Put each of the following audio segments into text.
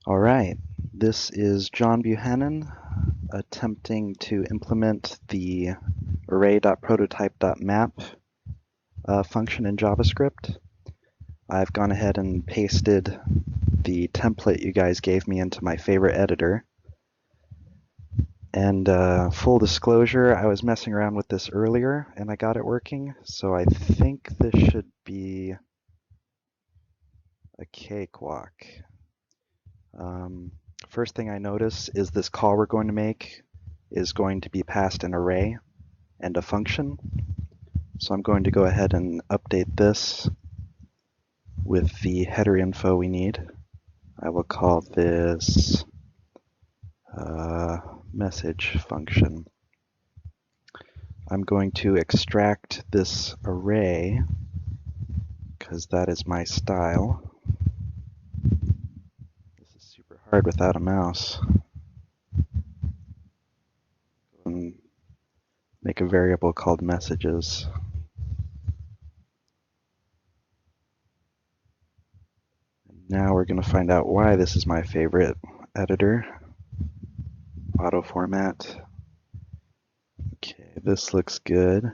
All right, this is John Buhanan attempting to implement the array.prototype.map function in JavaScript. I've gone ahead and pasted the template you guys gave me into my favorite editor. And full disclosure, I was messing around with this earlier and I got it working, so I think this should be a cakewalk. First thing I notice is this call we're going to make is going to be passed an array and a function. So I'm going to go ahead and update this with the header info we need. I will call this message function. I'm going to extract this array because that is my style. This is super hard without a mouse. And make a variable called messages. Now we're going to find out why this is my favorite editor. Auto format. Okay, this looks good.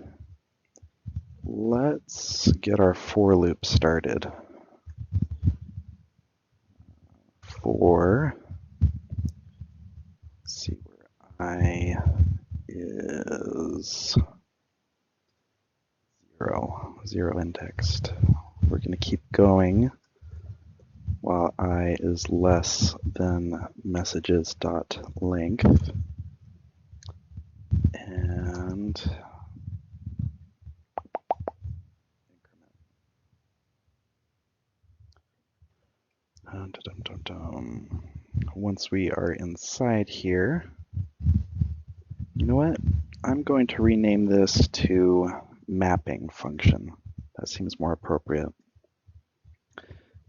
Let's get our for loop started. For, let's see where I is 0 indexed. We're going to keep going while I is less than messages.length. And once we are inside here, you know what? I'm going to rename this to mapping function. That seems more appropriate.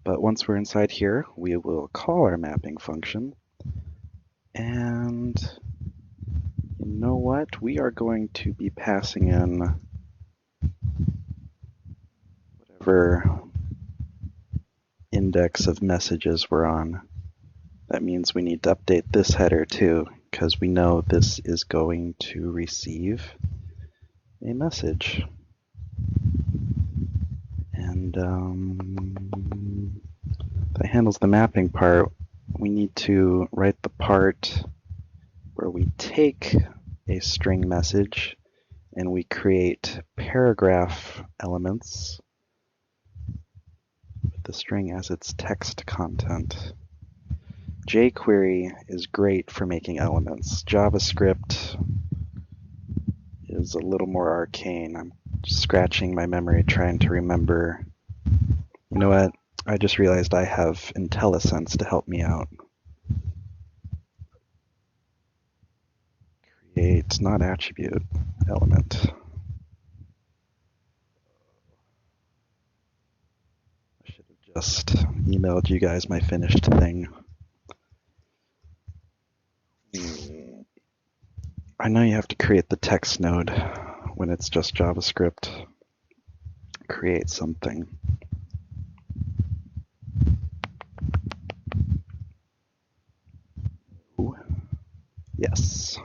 But once we're inside here, we will call our mapping function. And you know what? We are going to be passing in whatever index of messages we're on. That means we need to update this header too, because we know this is going to receive a message. And that handles the mapping part. We need to write the part where we take a string message and we create paragraph elements with the string as its text content. jQuery is great for making elements. JavaScript is a little more arcane. I'm scratching my memory trying to remember. You know what? I just realized I have IntelliSense to help me out. Create, not attribute, element. I should have just emailed you guys my finished thing. I know you have to create the text node when it's just JavaScript. Create something. Ooh. Yes.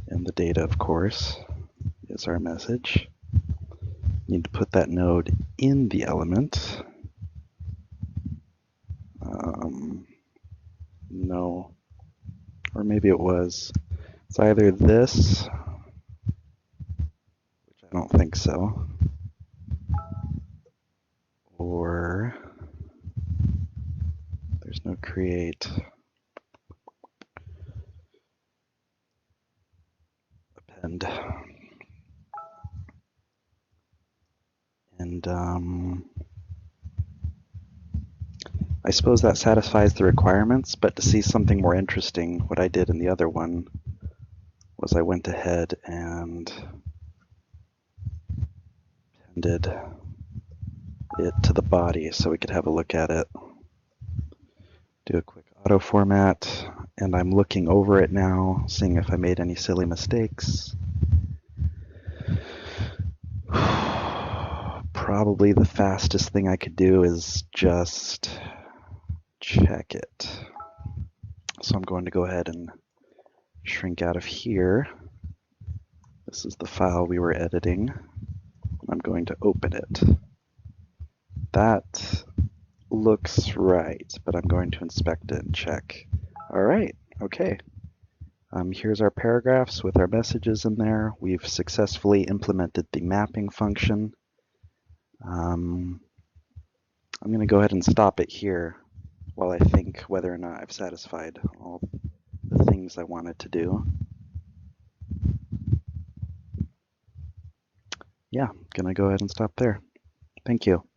And the data, of course, is our message. Need to put that node in the element. No. Or maybe it was. It's either this, which I don't think so, or there's no create. Append. And I suppose that satisfies the requirements, but to see something more interesting, what I did in the other one was I went ahead and appended it to the body so we could have a look at it. Do a quick auto format, and I'm looking over it now, seeing if I made any silly mistakes. Probably the fastest thing I could do is just check it. So I'm going to go ahead and shrink out of here. This is the file we were editing. I'm going to open it. That looks right, but I'm going to inspect it and check. All right, okay. Here's our paragraphs with our messages in there. We've successfully implemented the mapping function. I'm going to go ahead and stop it here while I think whether or not I've satisfied all the things I wanted to do. Yeah, going to go ahead and stop there. Thank you.